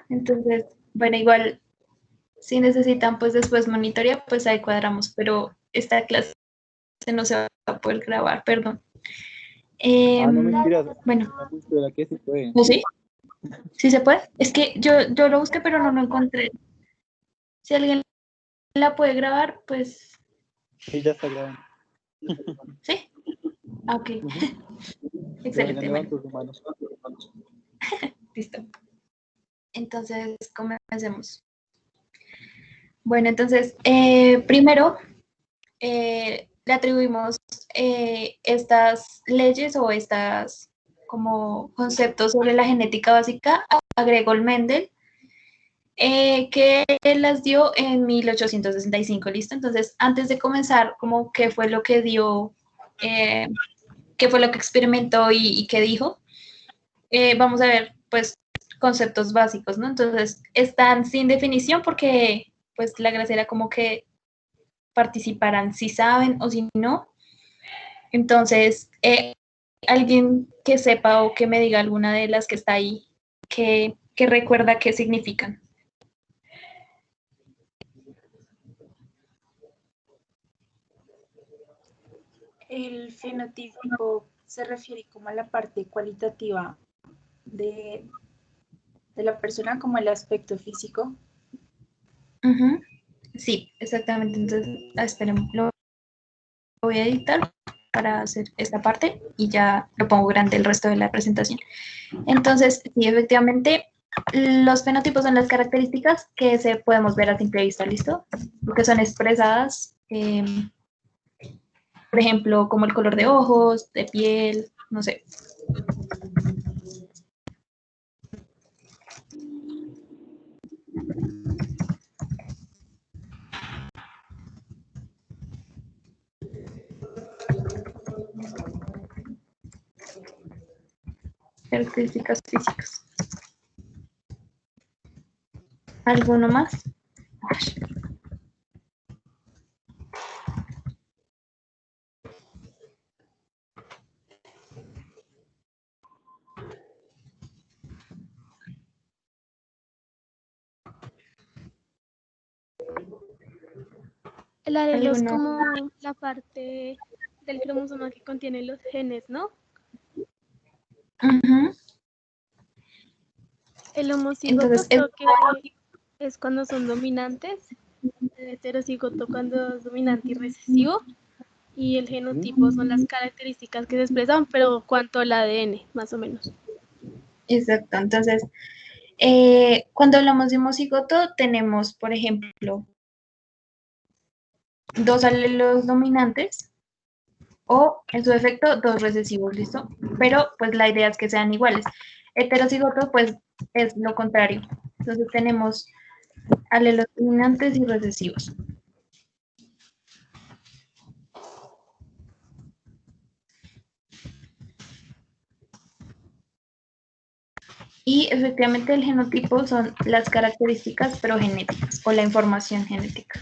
Entonces, bueno, igual, si necesitan pues después monitorear, pues ahí cuadramos, pero esta clase no se va a poder grabar, perdón. No mentiras. Bueno. ¿Será que se puede? ¿No sí? ¿Sí se puede? Es que yo lo busqué, pero no lo encontré. Si alguien la puede grabar, pues... Sí, ya está grabando. ¿Sí? Ah, ok. Excelente, bueno. Listo. Entonces, comencemos. Bueno, entonces, primero le atribuimos estas leyes o estas como conceptos sobre la genética básica a Gregor Mendel, que las dio en 1865, ¿listo? Entonces, antes de comenzar, como qué fue lo que dio, qué fue lo que experimentó y qué dijo, vamos a ver, pues, conceptos básicos, ¿no? Entonces, están sin definición porque, pues, la gracia era como que participaran si saben o si no. Entonces, alguien que sepa o que me diga alguna de las que está ahí, que recuerda qué significan. El fenotipo se refiere como a la parte cualitativa de la persona, como el aspecto físico. Uh-huh. Sí, exactamente. Entonces, esperemos, lo voy a editar para hacer esta parte y ya lo pongo grande el resto de la presentación. Entonces, sí, efectivamente, los fenotipos son las características que se podemos ver a simple vista, ¿listo? Porque son expresadas, por ejemplo, como el color de ojos, de piel, no sé. Características físicas. ¿Alguno más? El alelo es como la parte del cromosoma que contiene los genes, ¿no? Uh-huh. El homocigoto Entonces, creo que es cuando son dominantes, el heterocigoto cuando es dominante y recesivo, y el genotipo son las características que se expresan, pero cuanto al ADN, más o menos. Exacto, entonces, cuando hablamos de homocigoto, tenemos, por ejemplo, dos alelos dominantes o, en su efecto, dos recesivos, ¿listo? Pero, pues, la idea es que sean iguales. Heterocigoto, pues, es lo contrario. Entonces, tenemos alelos dominantes y recesivos. Y efectivamente el genotipo son las características progenéticas o la información genética.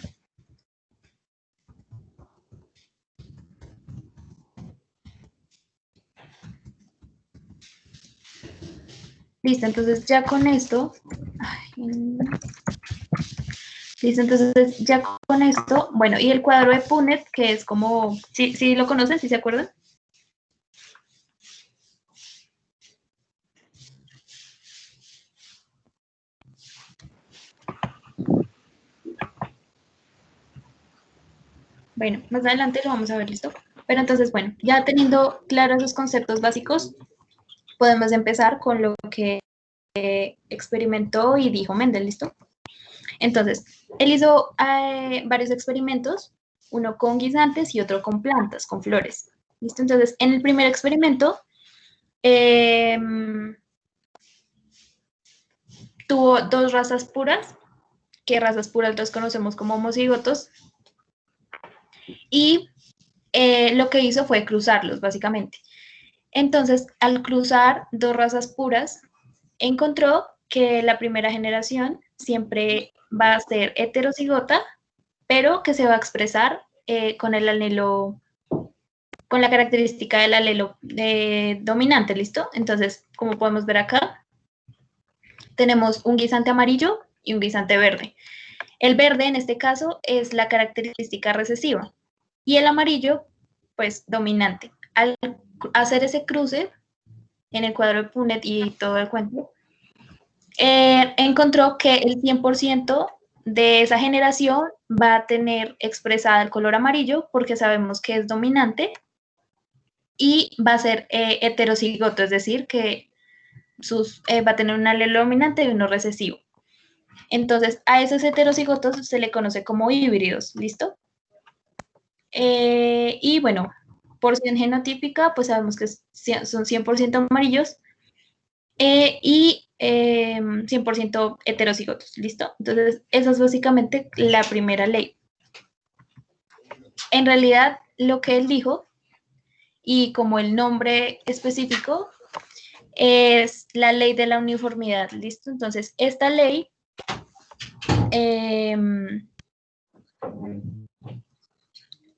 Listo, entonces ya con esto, listo, entonces ya con esto, bueno, y el cuadro de Punnett, que es como, ¿sí lo conocen? ¿Sí se acuerdan? Bueno, más adelante lo vamos a ver, ¿listo? Pero entonces, bueno, ya teniendo claros los conceptos básicos, podemos empezar con lo que experimentó y dijo Mendel, ¿listo? Entonces, él hizo varios experimentos, uno con guisantes y otro con plantas, con flores. ¿Listo? Entonces, en el primer experimento, tuvo dos razas puras, que razas puras los conocemos como homocigotos, y lo que hizo fue cruzarlos, básicamente. Entonces, al cruzar dos razas puras, encontró que la primera generación siempre va a ser heterocigota, pero que se va a expresar con el alelo, con la característica del alelo dominante, ¿listo? Entonces, como podemos ver acá, tenemos un guisante amarillo y un guisante verde. El verde, en este caso, es la característica recesiva y el amarillo, pues, dominante. Al hacer ese cruce en el cuadro de Punnett y todo el cuento, encontró que el 100% de esa generación va a tener expresada el color amarillo porque sabemos que es dominante y va a ser heterocigoto, es decir, que va a tener un alelo dominante y uno recesivo. Entonces, a esos heterocigotos se le conoce como híbridos, ¿listo? Y bueno, porción genotípica, pues sabemos que son 100% amarillos y 100% heterocigotos, ¿listo? Entonces, esa es básicamente la primera ley. En realidad, lo que él dijo, y como el nombre específico, es la ley de la uniformidad, ¿listo? Entonces, esta ley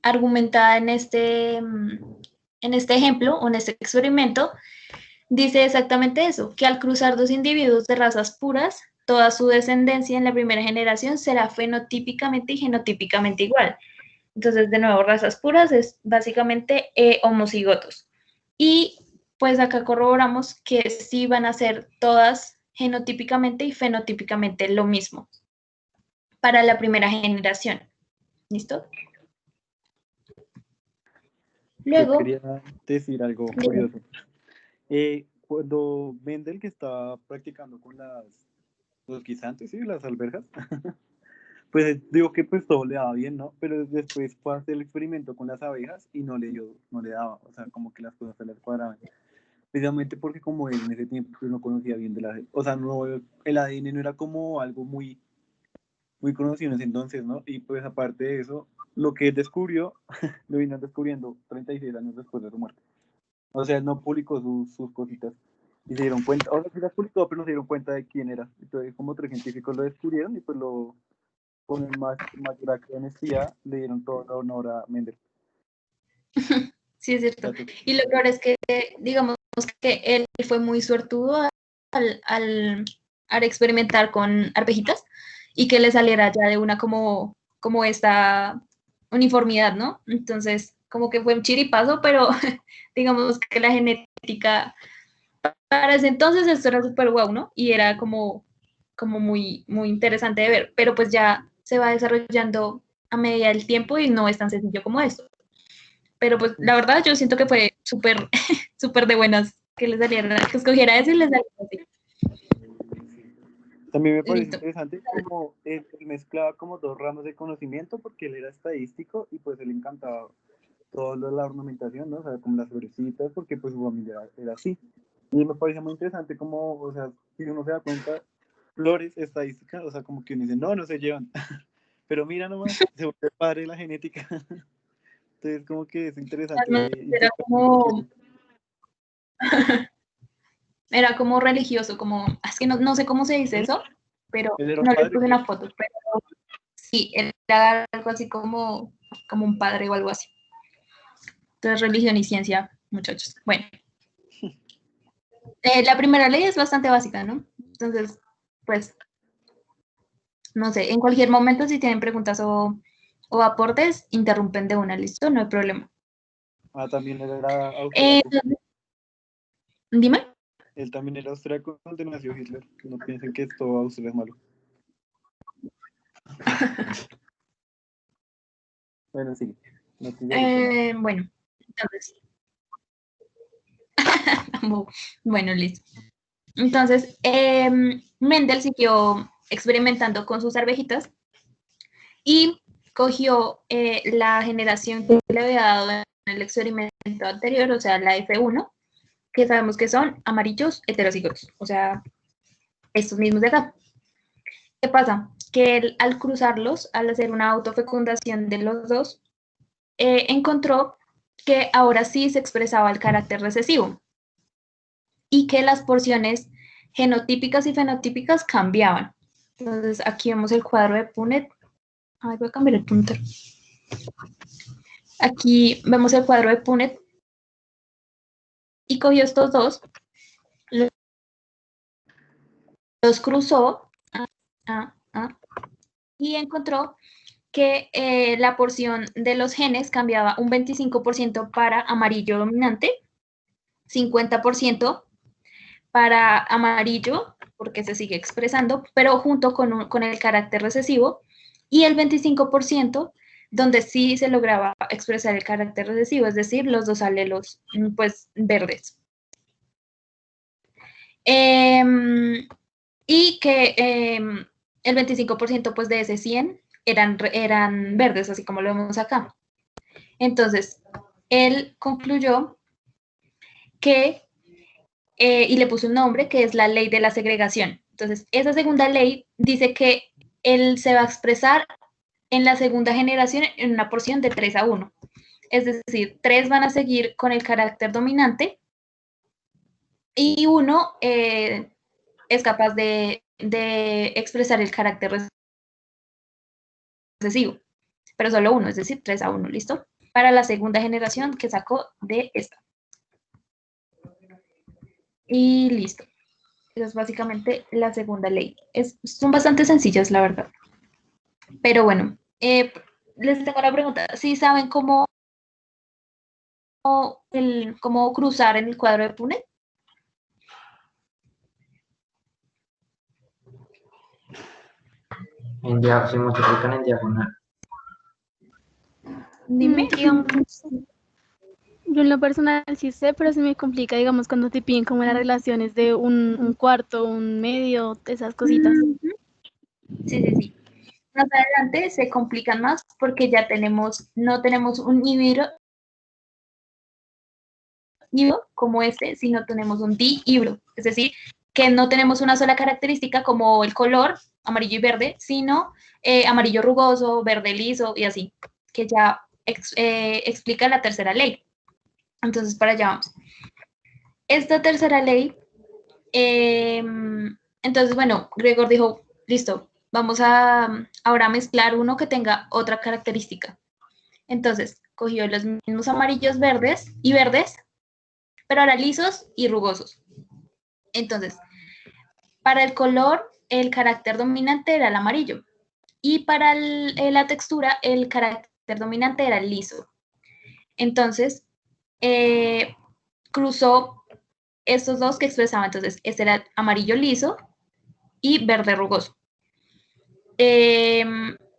argumentada en este ejemplo o en este experimento, dice exactamente eso, que al cruzar dos individuos de razas puras, toda su descendencia en la primera generación será fenotípicamente y genotípicamente igual. Entonces, de nuevo, razas puras es básicamente homocigotos. Y pues acá corroboramos que sí van a ser todas genotípicamente y fenotípicamente lo mismo para la primera generación. ¿Listo? Luego, yo quería decir algo curioso. Cuando Mendel, que estaba practicando con los guisantes y las alberjas, pues digo que pues todo le daba bien, ¿no? Pero después fue a hacer el experimento con las abejas y no le daba, o sea, como que las cosas se les cuadraban. Precisamente porque como él en ese tiempo pues, no conocía bien de o sea, no, el ADN no era como algo muy, muy conocido en ese entonces, ¿no? Y pues aparte de eso, lo que él descubrió, lo vino descubriendo 36 años después de su muerte. O sea, él no publicó sus cositas y se dieron cuenta, ahora sí las publicó, pero no se dieron cuenta de quién era. Entonces, como tres científicos lo descubrieron y pues con mayor honestidad le dieron todo el honor a Mendel. sí, es cierto. Y lo peor es que, digamos que él fue muy suertudo al experimentar con arvejitas y que le saliera ya de una como esta uniformidad, ¿no? Entonces, como que fue un chiripazo, pero digamos que la genética, para ese entonces esto era súper guau, ¿no? Y era como muy, muy interesante de ver, pero pues ya se va desarrollando a medida del tiempo y no es tan sencillo como esto. Pero pues la verdad yo siento que fue súper, súper de buenas que le saliera, que escogiera eso y le saliera así. También me parece interesante como él mezclaba como dos ramas de conocimiento porque él era estadístico y pues él encantaba toda la ornamentación, ¿no? O sea, como las florecitas porque pues su familia era así. Y me parece muy interesante como, o sea, si uno se da cuenta, flores, estadísticas, o sea, como que uno dice, no se llevan. Pero mira nomás, se vuelve padre la genética. Entonces, como que es interesante. Era como religioso, como, es que no sé cómo se dice eso, pero no le puse una foto, pero sí, era algo así como un padre o algo así. Entonces, religión y ciencia, muchachos. Bueno, la primera ley es bastante básica, ¿no? Entonces, pues, no sé, en cualquier momento si tienen preguntas o aportes, interrumpen de una, ¿listo? No hay problema. También él era austriaco. Dime. Él también era austriaco donde nació Hitler. No piensen que todo Austria es malo. Bueno, sí. Bueno, entonces. Bueno, listo. Entonces, Mendel siguió experimentando con sus arvejitas y cogió la generación que le había dado en el experimento anterior, o sea, la F1, que sabemos que son amarillos heterocigotos, o sea, estos mismos de acá. ¿Qué pasa? Que él, al cruzarlos, al hacer una autofecundación de los dos, encontró que ahora sí se expresaba el carácter recesivo y que las porciones genotípicas y fenotípicas cambiaban. Entonces, aquí vemos el cuadro de Punnett. Ay, voy a cambiar el punto. Aquí vemos el cuadro de Punnett y cogió estos dos, los cruzó y encontró que la porción de los genes cambiaba un 25% para amarillo dominante, 50% para amarillo, porque se sigue expresando, pero junto con el carácter recesivo, y el 25% donde sí se lograba expresar el carácter recesivo, es decir, los dos alelos pues, verdes. Y que el 25% pues, de ese 100 eran verdes, así como lo vemos acá. Entonces, él concluyó que, y le puso un nombre, que es la ley de la segregación. Entonces, esa segunda ley dice que él se va a expresar en la segunda generación en una porción de 3-1. Es decir, 3 van a seguir con el carácter dominante y 1 es capaz de expresar el carácter recesivo, pero solo 1, es decir, 3-1, ¿listo? Para la segunda generación que sacó de esta. Y listo. Esa es básicamente la segunda ley. Son bastante sencillas, la verdad. Pero bueno, les tengo una pregunta. ¿Sí saben cómo cruzar en el cuadro de Punnett? Se multiplican en diagonal. Dime. Digamos, yo en lo personal sí sé, pero se me complica, digamos, cuando te piden como las relaciones de un cuarto, un medio, esas cositas. Sí. Más adelante se complican más porque ya no tenemos un híbrido como este, sino tenemos un dihíbrido. Es decir, que no tenemos una sola característica como el color, amarillo y verde, sino amarillo rugoso, verde liso y así, que ya explica la tercera ley. Entonces, para allá vamos. Esta tercera ley, entonces, bueno, Gregor dijo, listo, vamos a ahora mezclar uno que tenga otra característica. Entonces, cogió los mismos amarillos verdes, pero ahora lisos y rugosos. Entonces, para el color, el carácter dominante era el amarillo. Y para la textura, el carácter dominante era el liso. Entonces, cruzó estos dos que expresaban. Entonces, este era amarillo liso y verde rugoso.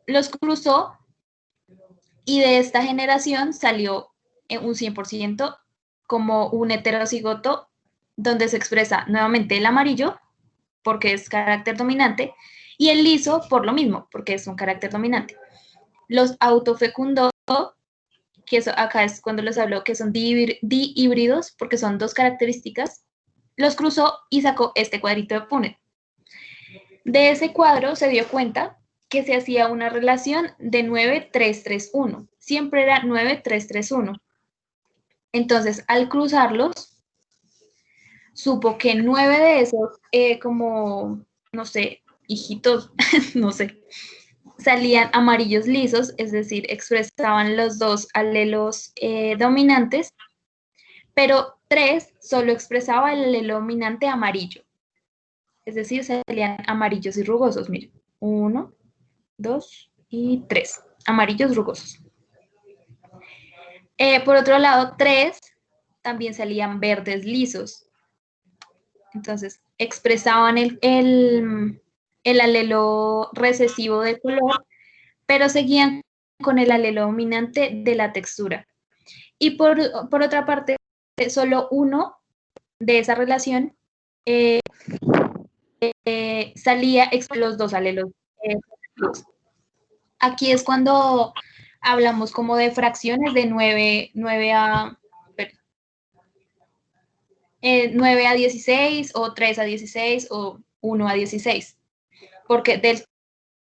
Los cruzó y de esta generación salió un 100% como un heterocigoto donde se expresa nuevamente el amarillo porque es carácter dominante y el liso por lo mismo porque es un carácter dominante. Los autofecundó, que eso acá es cuando les hablo que son dihíbridos porque son dos características, los cruzó y sacó este cuadrito de Punnett. De ese cuadro se dio cuenta que se hacía una relación de 9-3-3-1. Siempre era 9-3-3-1. Entonces, al cruzarlos, supo que 9 de esos, como, no sé, hijitos, no sé, salían amarillos lisos, es decir, expresaban los dos alelos dominantes, pero 3 solo expresaba el alelo dominante amarillo. Es decir, salían amarillos y rugosos, miren. 1, 2 y 3. Amarillos rugosos. Por otro lado, 3 también salían verdes lisos. Entonces, expresaban el alelo recesivo de color, pero seguían con el alelo dominante de la textura. Y por otra parte, solo uno de esa relación salía los dos alelos. Aquí es cuando hablamos como de fracciones de 9 a 16 o 3 a 16 o 1 a 16. Porque del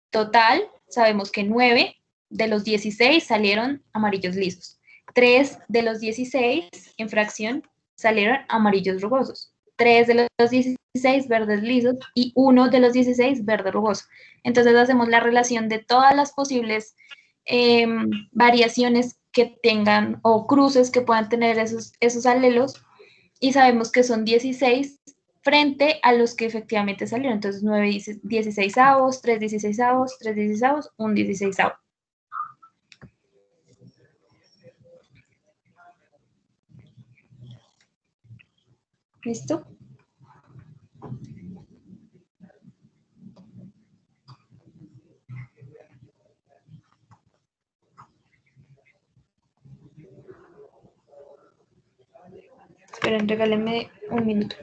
total sabemos que 9 de los 16 salieron amarillos lisos. 3 de los 16 en fracción salieron amarillos rugosos. 3 de los 16 verdes lisos y 1 de los 16 verde rugoso. Entonces hacemos la relación de todas las posibles variaciones que tengan o cruces que puedan tener esos alelos y sabemos que son 16 frente a los que efectivamente salieron. Entonces, 9 16avos, 3 16avos, 3 16avos, 1 16avo. ¿Listo? Esperen, regálenme un minuto.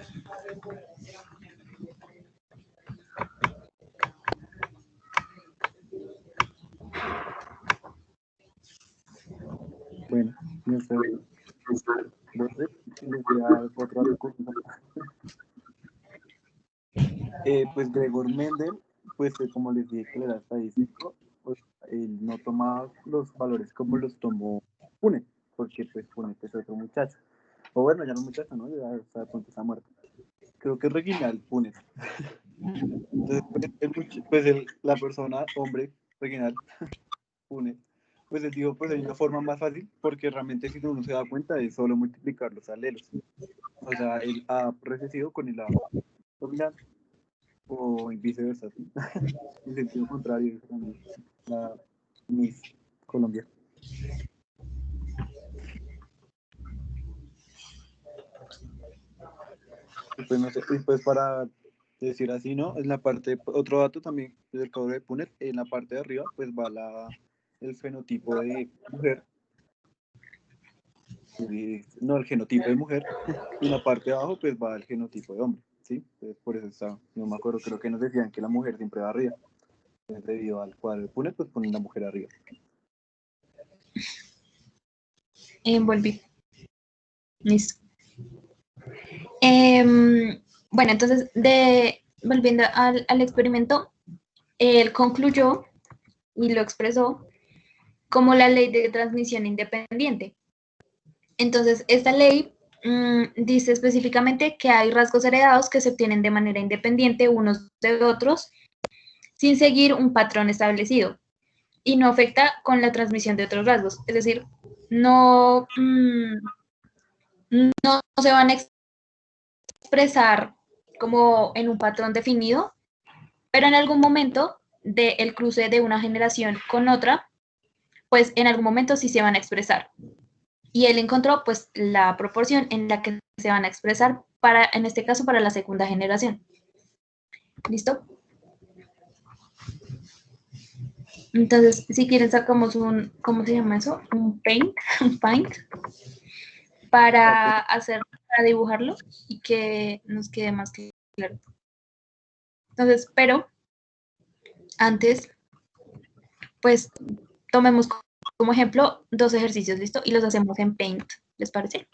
Bueno, no sé. Les voy a dar otro dato. Pues Gregor Mendel, pues como les dije que él era estadístico, pues él no tomaba los valores como los tomó Punnett, porque pues Punnett es otro muchacho. O bueno, ya no muchacho, ¿no? Ya está, pronto está muerto. Creo que es Reginald Punnett. Entonces, la persona, hombre, Reginald Punnett, pues él dijo, pues hay una forma más fácil, porque realmente si uno se da cuenta es solo multiplicar los alelos. O sea, el A recesivo con el A dominante, o viceversa, ¿sí? En sentido contrario, es también la Miss Colombia. Y pues, no sé, y pues para decir así, ¿no? En la parte, otro dato también del cuadro de Punnett, en la parte de arriba, pues va el fenotipo de mujer, no, el genotipo de mujer, y en la parte de abajo, pues va el genotipo de hombre, ¿sí? Entonces, por eso está, no me acuerdo, creo que nos decían que la mujer siempre va arriba. Entonces, debido al cuadro de Punnett, pues ponen la mujer arriba. Volví. Listo. Bueno, entonces, volviendo al experimento, él concluyó y lo expresó como la ley de transmisión independiente. Entonces, esta ley dice específicamente que hay rasgos heredados que se obtienen de manera independiente unos de otros sin seguir un patrón establecido y no afecta con la transmisión de otros rasgos. Es decir, no se van a expresar como en un patrón definido, pero en algún momento del cruce de una generación con otra, pues en algún momento sí se van a expresar. Y él encontró pues la proporción en la que se van a expresar para, en este caso, para la segunda generación. ¿Listo? Entonces, si quieren sacamos un, ¿cómo se llama eso? Un paint, para dibujarlo y que nos quede más claro. Entonces, pero antes, pues tomemos como ejemplo 2 ejercicios, ¿listo? Y los hacemos en Paint, ¿les parece?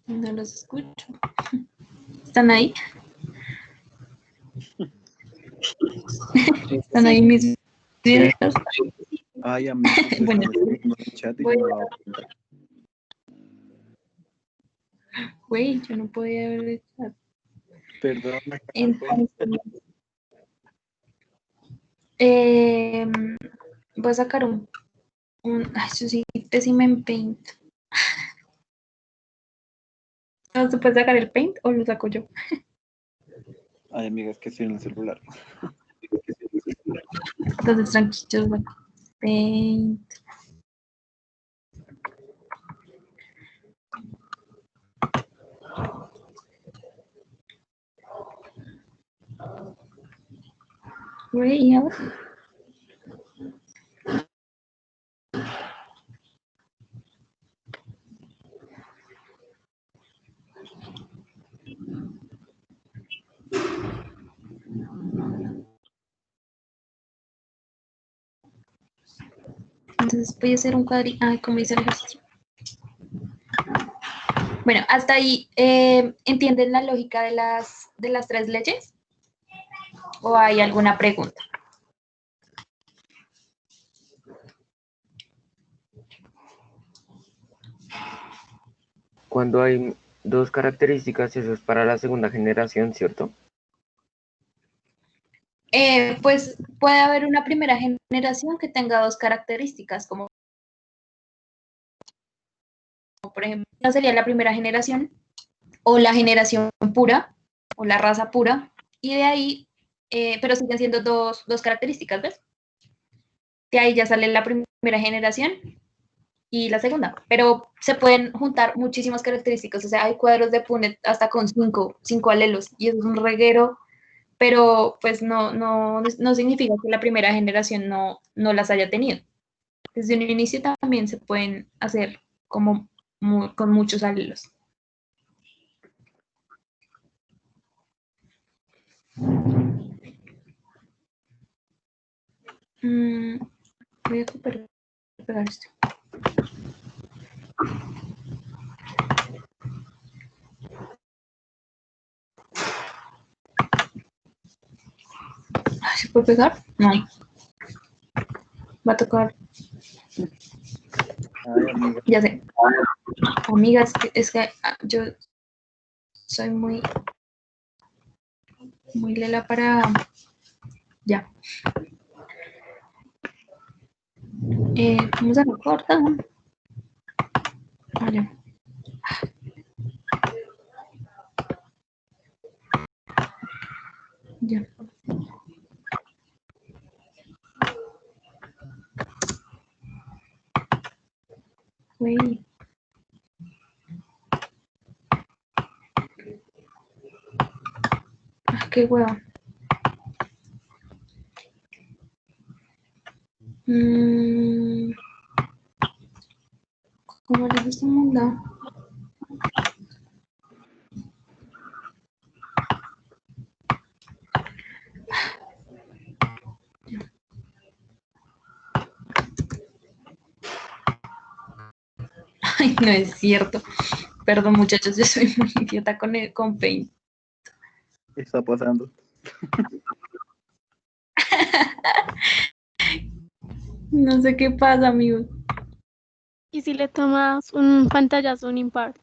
No los escucho. ¿Están ahí? ¿Están ahí mis videos? Ay, amigo, pues Bueno, están escribiendo en el chat y yo no me daba cuenta. güey, yo no podía ver el chat. Perdón, Entonces, voy a sacar ay, eso sí, pésima en Paint. ¿No se puede sacar el Paint o lo saco yo? Ay, amiga, es que estoy en el celular. Entonces, tranquilos, saco Paint. Güey, ¿y ahora? Entonces voy a hacer un cuadrito. Ay, ¿cómo hice el ejercicio? Bueno, hasta ahí, ¿entienden la lógica de las 3 leyes? ¿O hay alguna pregunta? Cuando hay dos características, eso es para la segunda generación, ¿cierto? Pues puede haber una primera generación que tenga dos características, como por ejemplo, esta sería la primera generación o la generación pura o la raza pura, y de ahí, pero siguen siendo dos características, ¿ves? De ahí ya sale la primera generación y la segunda, pero se pueden juntar muchísimas características, o sea, hay cuadros de Punnett hasta con cinco alelos, y eso es un reguero, pero pues no significa que la primera generación no las haya tenido. Desde un inicio también se pueden hacer como con muchos alelos. Voy a pegar esto. ¿Se puede pegar? No. Va a tocar. Ay, amiga. Ya sé. Amigas, es que yo soy muy lela para... Ya. ¿Cómo se recorta? Vale. Ya. Güey. Qué hueva. ¿Cómo le gusta mundo? Ay, no es cierto. Perdón, muchachos, yo soy muy idiota con Paint. ¿Qué está pasando? No sé qué pasa, amigos. ¿Y si le tomas un pantallazo, un impart?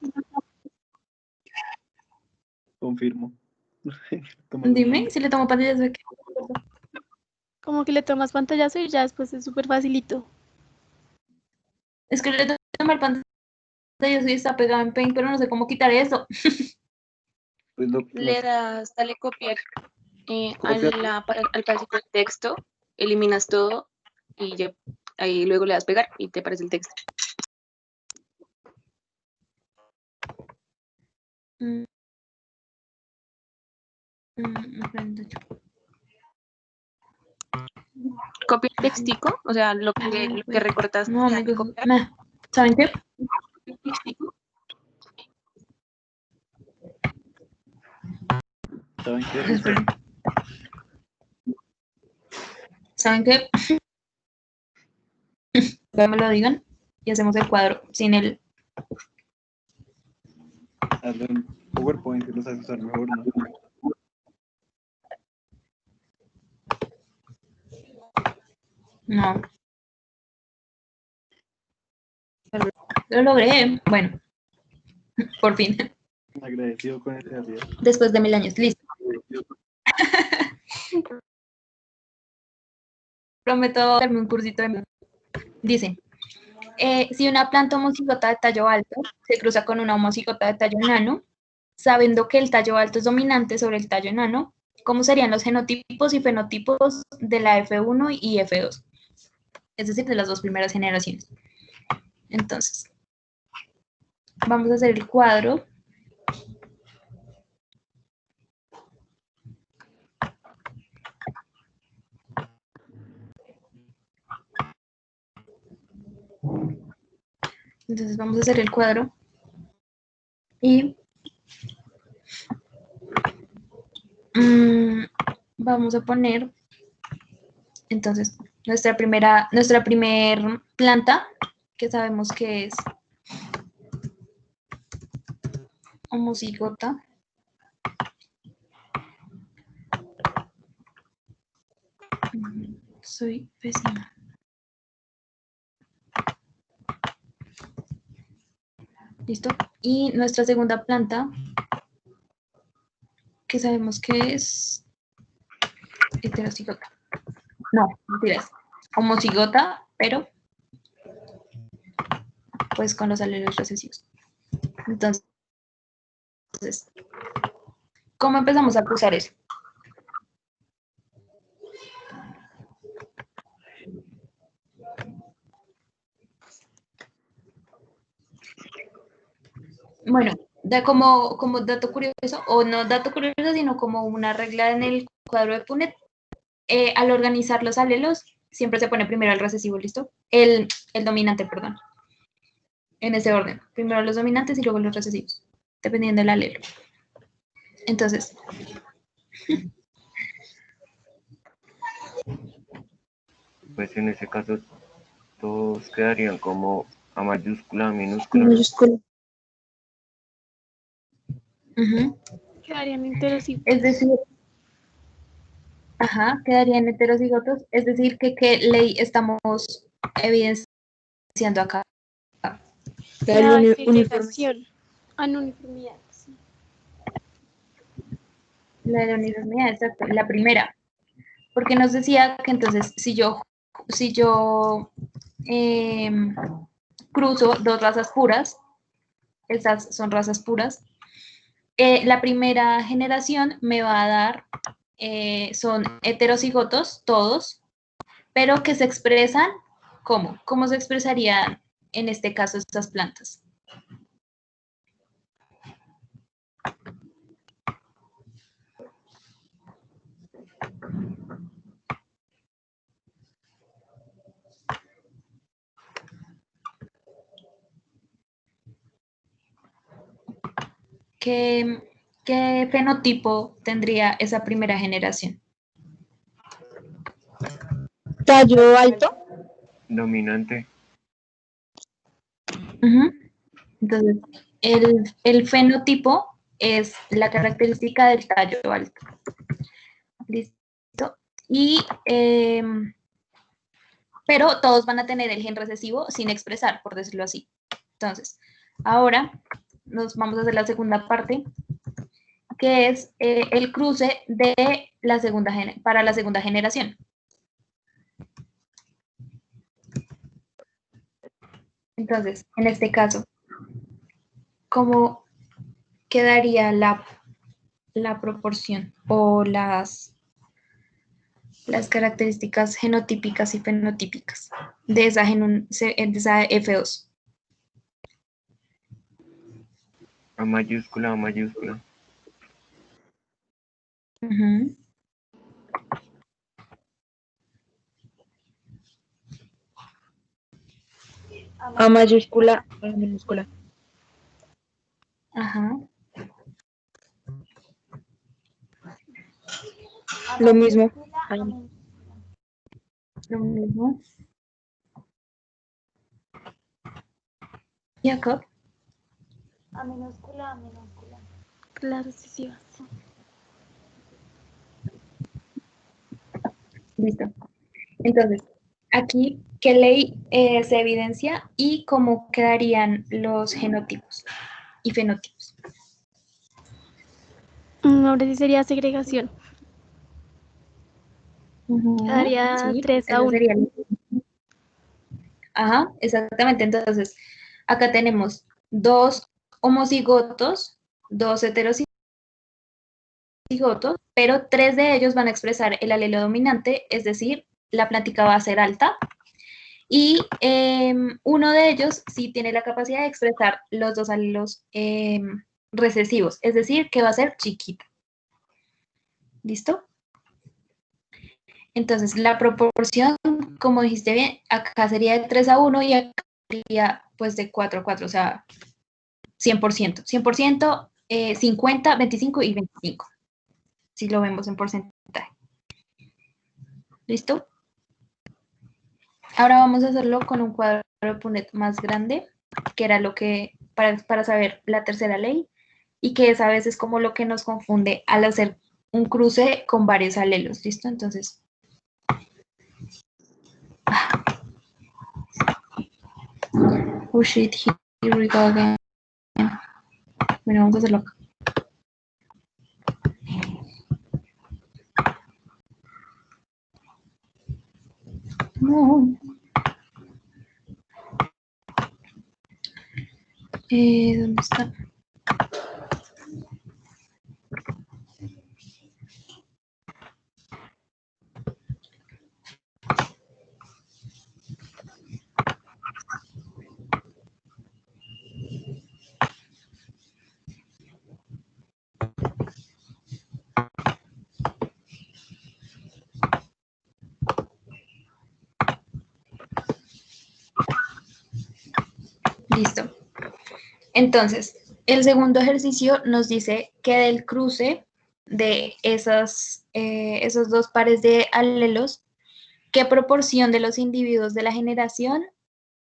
Confirmo. Dime, si le tomo pantallas de qué. Como que le tomas pantallazo y ya después es súper facilito. Es que le tomo el pantallazo y está pegado en Paint, pero no sé cómo quitar eso. Pues Le das, dale copiar Copia. al pedacito de texto, eliminas todo y ya, ahí luego le das pegar y te aparece el texto. Copia el textico, o sea, lo que recortaste, No, dale amigos, copiar. ¿saben qué? ¿Saben qué? Esperen. ¿Saben qué? Que me lo digan y hacemos el cuadro sin el... Hazlo en PowerPoint y lo sabes usar mejor, ¿no? No. Lo logré. Bueno, por fin. Agradecido con ese día. Después de 1000 años. Listo. Prometo darme un cursito de... Dice, si una planta homocigota de tallo alto se cruza con una homocigota de tallo enano, sabiendo que el tallo alto es dominante sobre el tallo enano, ¿cómo serían los genotipos y fenotipos de la F1 y F2? Es decir, de las dos primeras generaciones. Entonces, vamos a hacer el cuadro. Entonces, vamos a hacer el cuadro. Y vamos a poner, entonces, nuestra primer planta, que sabemos que es homocigota. Soy pésima. ¿Listo? Y nuestra segunda planta, que sabemos que es heterocigota. No, mentiras. Homocigota, pero pues con los alelos recesivos. Entonces, ¿cómo empezamos a cruzar eso? Bueno, como dato curioso, o no dato curioso, sino como una regla en el cuadro de Punnett, al organizar los alelos, siempre se pone primero el recesivo, ¿listo? El dominante, perdón. En ese orden. Primero los dominantes y luego los recesivos, dependiendo del alelo. Entonces, Pues en ese caso todos quedarían como A mayúscula, A minúscula. uh-huh. Quedarían heterocigotos. Es decir, ajá, quedarían heterocigotos, es decir, que qué ley estamos evidenciando acá. La segregación. Uniformidad, sí. La de la uniformidad, exacto, la primera. Porque nos decía que entonces si yo cruzo dos razas puras, estas son razas puras, la primera generación me va a dar, son heterocigotos todos, pero que se expresan, ¿cómo? ¿Cómo se expresarían en este caso estas plantas? ¿Qué fenotipo tendría esa primera generación? Tallo alto. Dominante. Uh-huh. Entonces, el fenotipo es la característica del tallo alto. ¿Listo? Y, pero todos van a tener el gen recesivo sin expresar, por decirlo así. Entonces, ahora nos vamos a hacer la segunda parte, que es el cruce de para la segunda generación. Entonces, en este caso, ¿cómo quedaría la proporción o las características genotípicas y fenotípicas de esa F2? A mayúscula, A mayúscula. Uh-huh. A mayúscula, A minúscula. Ajá. Lo mismo. Lo mismo. Jacob. A minúscula, A minúscula. La recesiva. Listo. Entonces, aquí, ¿qué ley se evidencia y cómo quedarían los genotipos y fenotipos? Ahora sí sería segregación. Quedaría Sí, 3 a ese 1. sería Ajá, exactamente. Entonces, acá tenemos dos homocigotos, dos heterocigotos, pero tres de ellos van a expresar el alelo dominante, es decir, la plática va a ser alta. Y uno de ellos sí tiene la capacidad de expresar los dos alelos recesivos, es decir, que va a ser chiquita. ¿Listo? Entonces, la proporción, como dijiste bien, acá sería de 3 a 1 y acá sería pues de 4 a 4, o sea, 100%. 100%, 50, 25 y 25, si lo vemos en porcentaje. ¿Listo? Ahora vamos a hacerlo con un cuadro de Punnett más grande, que era lo que, para saber la tercera ley, y que es a veces como lo que nos confunde al hacer un cruce con varios alelos. ¿Listo? Entonces, oh shit, here we go again. Bueno, vamos a hacerlo acá. No. ¿Dónde está? Listo. Entonces, el segundo ejercicio nos dice que del cruce de esos dos pares de alelos, ¿qué proporción de los individuos de la generación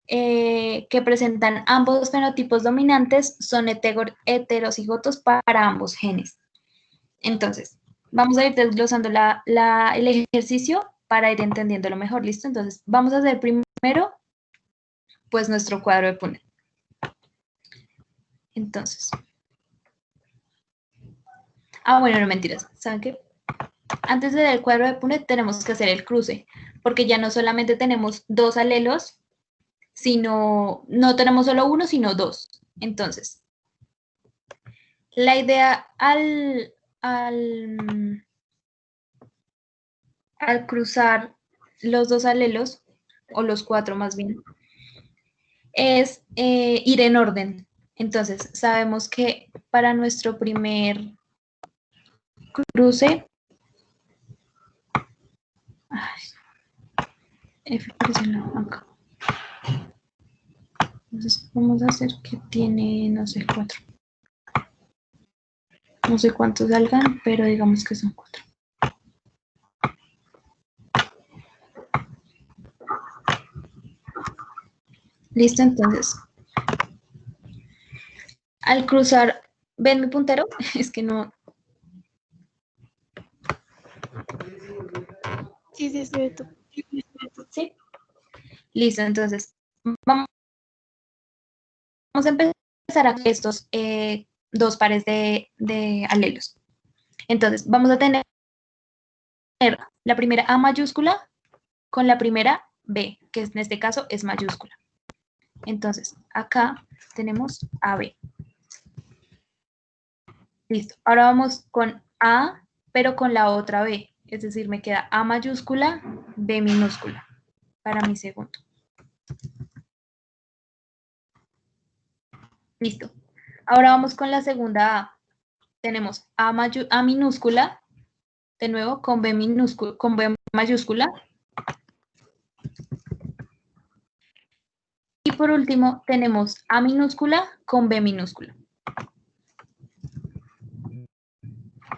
que presentan ambos fenotipos dominantes son heterocigotos para ambos genes? Entonces, vamos a ir desglosando el ejercicio para ir entendiéndolo mejor, ¿listo? Entonces, vamos a hacer primero, pues, nuestro cuadro de Punnett. Entonces, bueno, no mentiras, ¿saben qué? Antes de dar el cuadro de Punnett tenemos que hacer el cruce, porque ya no solamente tenemos dos alelos, sino, no tenemos solo uno, sino dos. Entonces, la idea al cruzar los dos alelos, o los cuatro más bien, es ir en orden. Entonces, sabemos que para nuestro primer cruce, F presionado acá. Entonces, vamos a hacer que tiene, no sé, 4. No sé cuántos salgan, pero digamos que son 4. Listo, entonces. Al cruzar, ¿ven mi puntero? Es que no. Sí, sí, se ve tú. ¿Sí? Listo, entonces. Vamos a empezar a estos dos pares de alelos. Entonces, vamos a tener la primera A mayúscula con la primera B, que en este caso es mayúscula. Entonces, acá tenemos AB. Listo. Ahora vamos con A, pero con la otra B. Es decir, me queda A mayúscula, B minúscula para mi segundo. Listo. Ahora vamos con la segunda A. Tenemos A minúscula, de nuevo con B mayúscula. Y por último, tenemos A minúscula con B minúscula.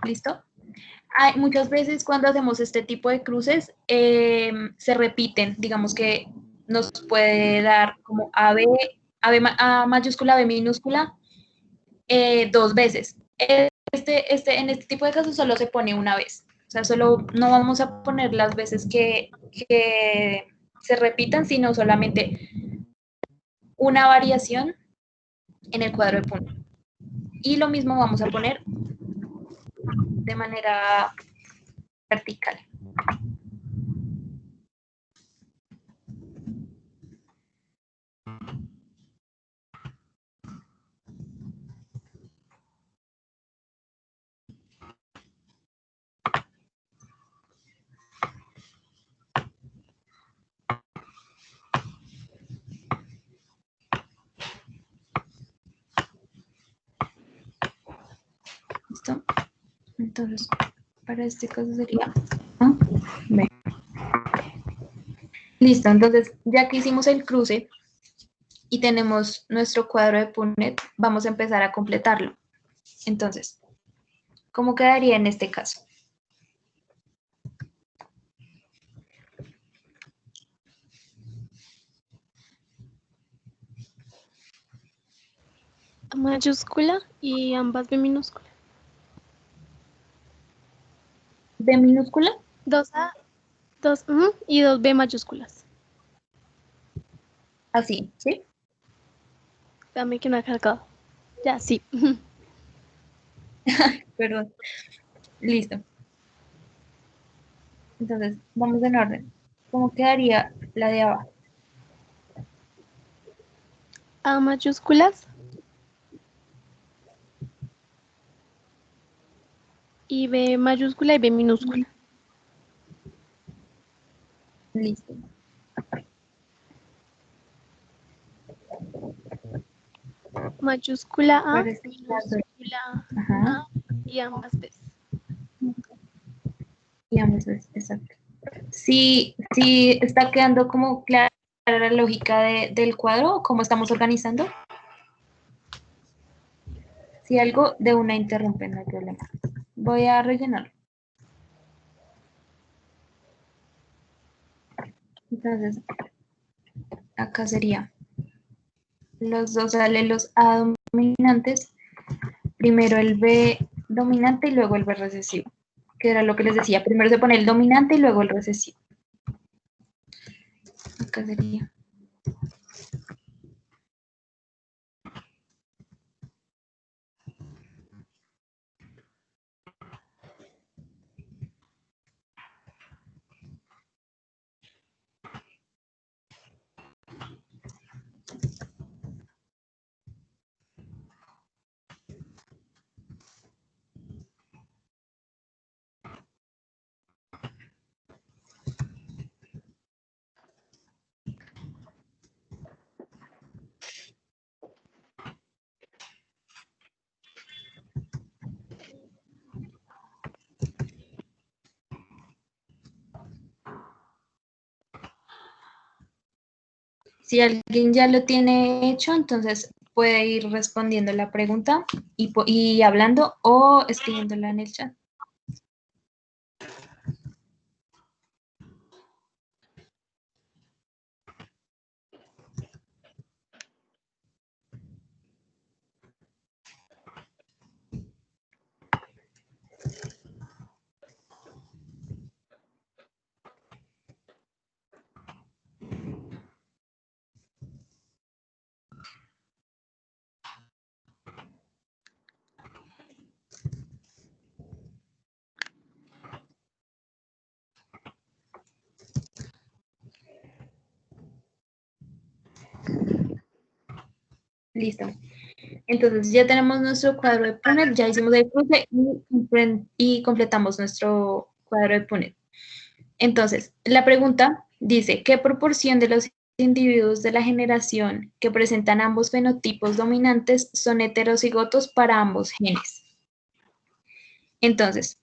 ¿Listo? Muchas veces cuando hacemos este tipo de cruces, se repiten. Digamos que nos puede dar como A mayúscula, B minúscula, 2 veces. En este tipo de casos solo se pone una vez. O sea, solo no vamos a poner las veces que se repitan, sino solamente una variación en el cuadro de punto. Y lo mismo vamos a poner de manera vertical. ¿Listo? Entonces, para este caso sería A, B. Listo, entonces, ya que hicimos el cruce y tenemos nuestro cuadro de Punnett, vamos a empezar a completarlo. Entonces, ¿cómo quedaría en este caso? A mayúscula y ambas B minúscula. ¿B minúscula? 2A, 2 y 2 B mayúsculas. Así, ¿sí? Dame que no ha cargado. Ya, sí. Perdón. Listo. Entonces, vamos en orden. ¿Cómo quedaría la de abajo? A mayúsculas y B mayúscula y B minúscula. Listo. Mayúscula A, Parece que las dos. minúscula Ajá. A y ambas veces. Y ambas veces, exacto. Sí, sí, está quedando como clara la lógica del cuadro, cómo estamos organizando. Si algo de una interrumpe, no hay problema. Voy a rellenar. Entonces, acá sería los dos alelos A dominantes, primero el B dominante y luego el B recesivo, que era lo que les decía, primero se pone el dominante y luego el recesivo. Acá sería. Si alguien ya lo tiene hecho, entonces puede ir respondiendo la pregunta y hablando o escribiéndola en el chat. Listo. Entonces ya tenemos nuestro cuadro de Punnett, ya hicimos el cruce y completamos nuestro cuadro de Punnett. Entonces, la pregunta dice, ¿qué proporción de los individuos de la generación que presentan ambos fenotipos dominantes son heterocigotos para ambos genes? Entonces,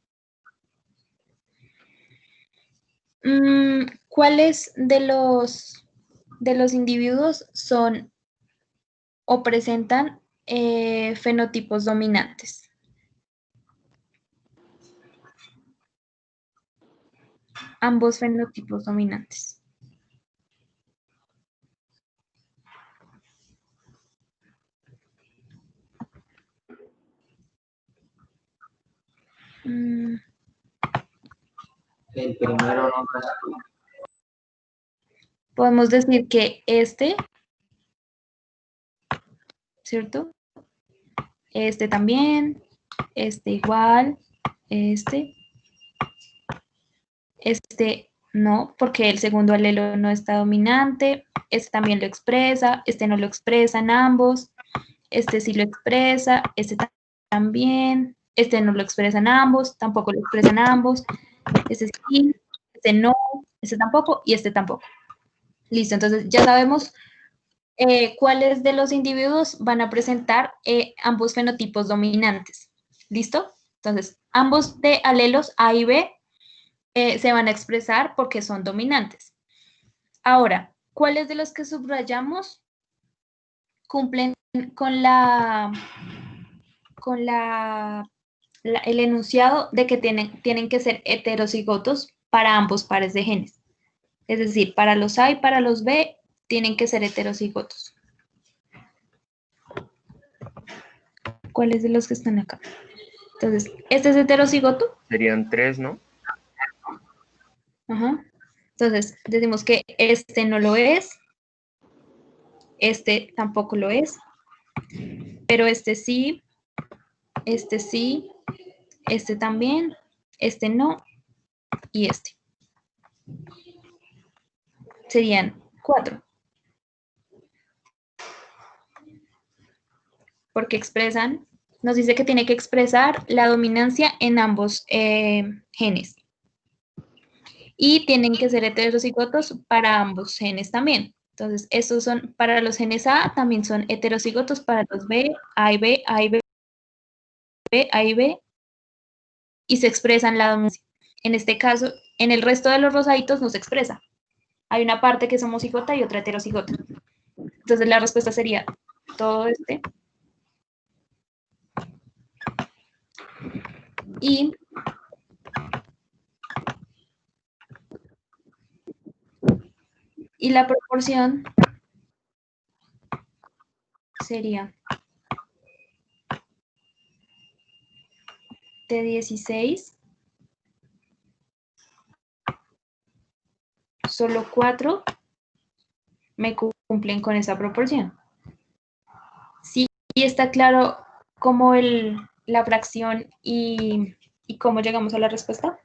¿cuáles de los individuos son o presentan fenotipos dominantes? Ambos fenotipos dominantes. El primero no. Podemos decir que este, ¿cierto? Este también, este igual, este no, porque el segundo alelo no está dominante, este también lo expresa, este no lo expresa en ambos, este sí lo expresa, este también, este no lo expresa en ambos, tampoco lo expresa en ambos, este sí, este no, este tampoco y este tampoco. Listo, entonces ya sabemos cuáles de los individuos van a presentar ambos fenotipos dominantes. ¿Listo? Entonces, ambos de alelos A y B se van a expresar porque son dominantes. Ahora, ¿cuáles de los que subrayamos cumplen con el enunciado de que tienen que ser heterocigotos para ambos pares de genes? Es decir, para los A y para los B tienen que ser heterocigotos. ¿Cuáles de los que están acá? Entonces, ¿este es heterocigoto? Serían 3, ¿no? Ajá. Entonces, decimos que este no lo es, este tampoco lo es, pero este sí, este sí, este también, este no y este. Serían 4. Porque expresan, nos dice que tiene que expresar la dominancia en ambos genes. Y tienen que ser heterocigotos para ambos genes también. Entonces, estos son para los genes A, también son heterocigotos para los B, A y B, A y B, B, A y B, y se expresan la dominancia. En este caso, en el resto de los rosaditos no se expresa. Hay una parte que es homocigota y otra heterocigota. Entonces, la respuesta sería todo este. Y la proporción sería de 16, solo 4 me cumplen con esa proporción. Sí, está claro cómo la fracción y cómo llegamos a la respuesta.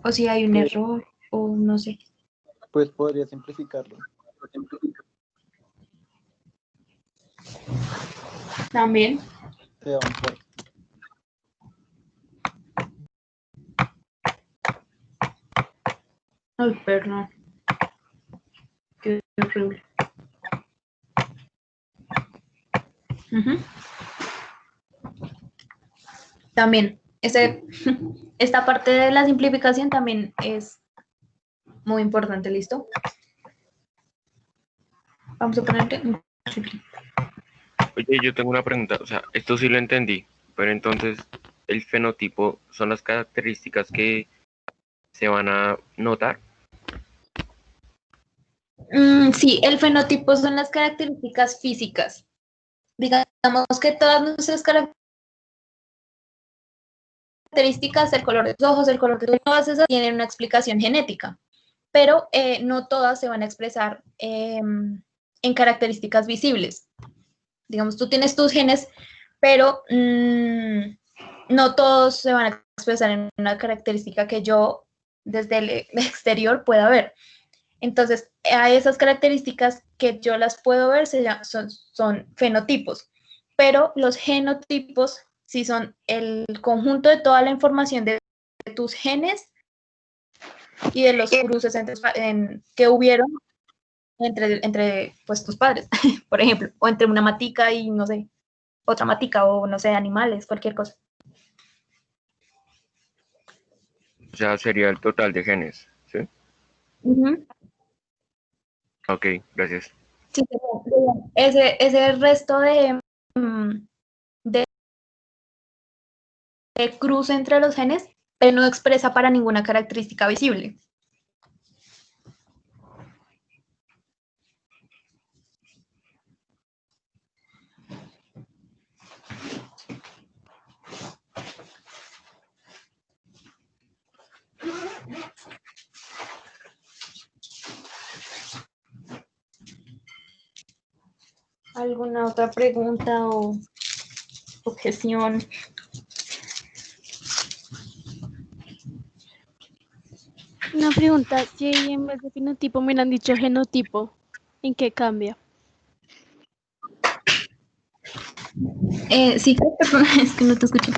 O si hay un error, o no sé. Pues podría simplificarlo. También. Te da un cuarto. Ay, perdón. Qué horrible. También, esta parte de la simplificación también es muy importante, ¿listo? Vamos a ponerle un triple. Oye, yo tengo una pregunta, o sea, esto sí lo entendí, pero entonces el fenotipo son las características que se van a notar. Sí, el fenotipo son las características físicas. Digamos que todas nuestras características, el color de los ojos, el color de todas esas tienen una explicación genética, pero no todas se van a expresar en características visibles. Digamos, tú tienes tus genes, pero no todos se van a expresar en una característica que yo desde el exterior pueda ver. Entonces, a esas características que yo las puedo ver son fenotipos, pero los genotipos sí son el conjunto de toda la información de tus genes y de los cruces que hubieron entre pues, tus padres, por ejemplo, o entre una matica y, no sé, otra matica, o no sé, animales, cualquier cosa. O sea, sería el total de genes, ¿sí? Ok, gracias. Sí, ese resto de cruce entre los genes, pero no expresa para ninguna característica visible. ¿Alguna otra pregunta o objeción? Una pregunta, si en vez de fenotipo me han dicho genotipo, ¿en qué cambia? Sí, perdón, es que no te escucho.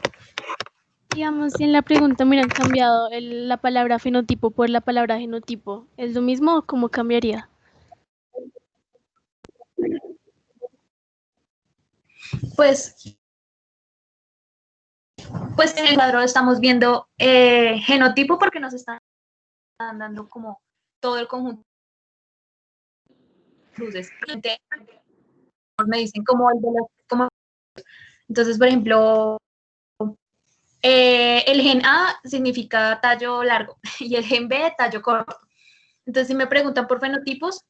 Digamos, si en la pregunta me han cambiado la palabra fenotipo por la palabra genotipo, ¿es lo mismo o cómo cambiaría? Pues en el cuadro estamos viendo genotipo porque nos están dando como todo el conjunto de cruces. Me dicen como el de las... Entonces, por ejemplo, el gen A significa tallo largo y el gen B tallo corto. Entonces, si me preguntan por fenotipos,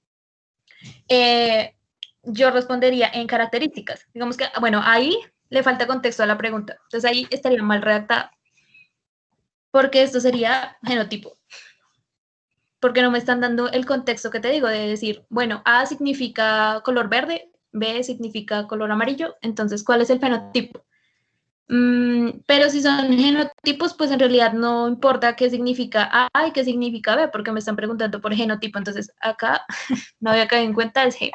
yo respondería en características. Digamos que, bueno, ahí le falta contexto a la pregunta. Entonces, ahí estaría mal redactada. Porque esto sería genotipo. porque no me están dando el contexto que te digo, de decir, bueno, A significa color verde, B significa color amarillo, entonces, ¿cuál es el fenotipo? Pero si son genotipos, pues en realidad no importa qué significa A y qué significa B, porque me están preguntando por genotipo, entonces acá no había caído en cuenta, es G.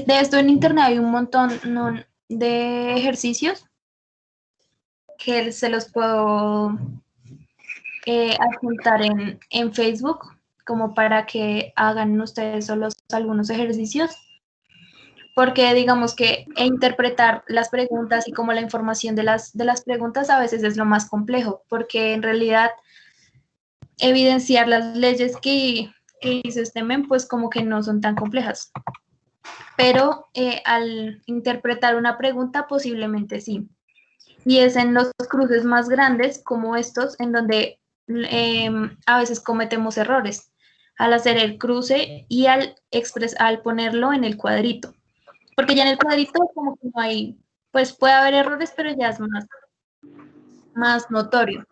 De esto en internet hay un montón de ejercicios que se los puedo adjuntar en Facebook, como para que hagan ustedes solos algunos ejercicios, porque digamos que interpretar las preguntas y como la información de las preguntas a veces es lo más complejo, porque en realidad evidenciar las leyes que hizo este men, pues como que no son tan complejas. Pero al interpretar una pregunta, posiblemente sí. Y es en los cruces más grandes, como estos, en donde a veces cometemos errores al hacer el cruce y al ponerlo en el cuadrito. Porque ya en el cuadrito como que no hay, pues puede haber errores, pero ya es más notorio.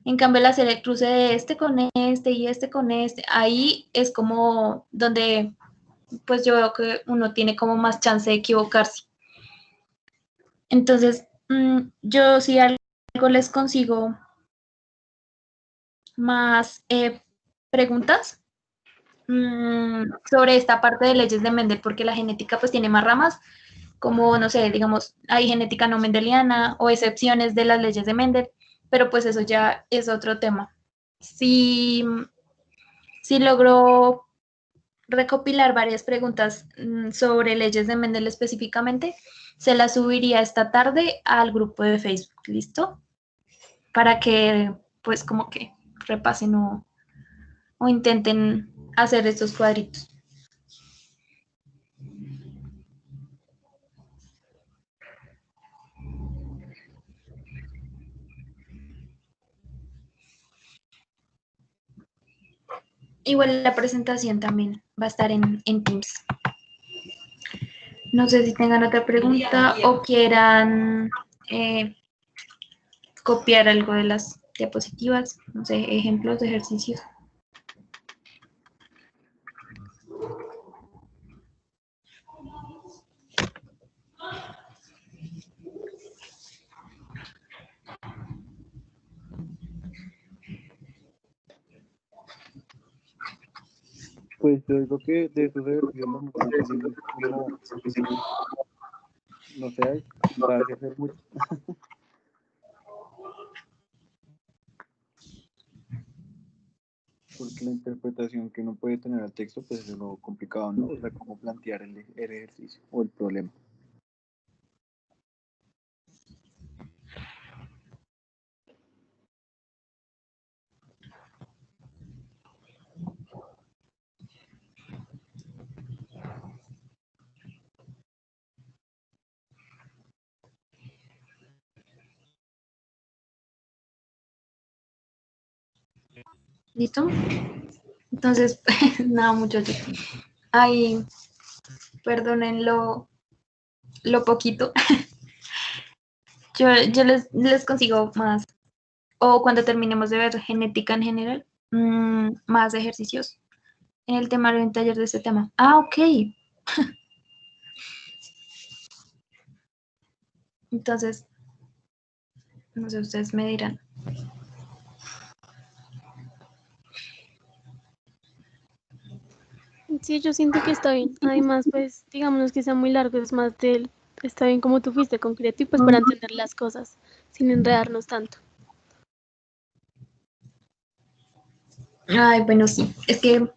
En cambio, al hacer el cruce de este con este y este con este, ahí es como donde pues yo veo que uno tiene como más chance de equivocarse. Entonces, yo si algo les consigo más preguntas sobre esta parte de leyes de Mendel, porque la genética pues tiene más ramas, como, no sé, digamos, hay genética no mendeliana o excepciones de las leyes de Mendel, pero pues eso ya es otro tema. Si logro recopilar varias preguntas sobre leyes de Mendel específicamente, se las subiría esta tarde al grupo de Facebook, ¿listo? Para que pues como que repasen o intenten hacer estos cuadritos. Igual la presentación también va a estar en Teams. No sé si tengan otra pregunta o quieran copiar algo de las diapositivas, no sé, ejemplos de ejercicios. Pues yo digo que de esos ejercicios lo más difícil es como, no sé, parece hacer mucho. Porque la interpretación que uno puede tener al texto, pues es lo complicado, ¿no? O sea, cómo plantear el ejercicio o el problema. ¿Listo? Entonces, nada, muchachos. Ay, perdonen lo poquito. Yo les consigo más, o cuando terminemos de ver genética en general, más ejercicios en el temario en taller de este tema. Ah, ok. Entonces, no sé, ustedes me dirán. Sí, yo siento que está bien. Además, pues, digamos que sea muy largo, es más del, está bien como tú fuiste concreto y pues para entender las cosas, sin enredarnos tanto. Ay, bueno, sí. Es que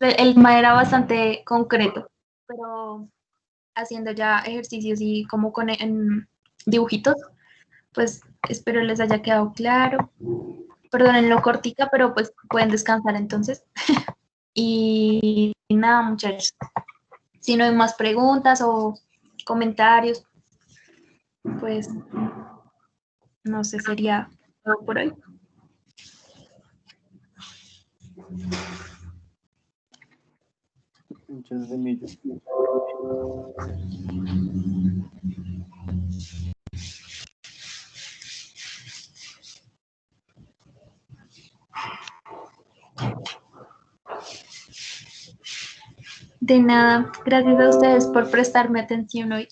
el tema era bastante concreto, pero haciendo ya ejercicios y como con dibujitos, pues espero les haya quedado claro. perdonen lo cortica, pero pues pueden descansar entonces. Y nada, muchachos. Si no hay más preguntas o comentarios, pues no sé, sería todo por hoy. Muchas semillas. De nada, gracias a ustedes por prestarme atención hoy.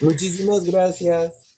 Muchísimas gracias.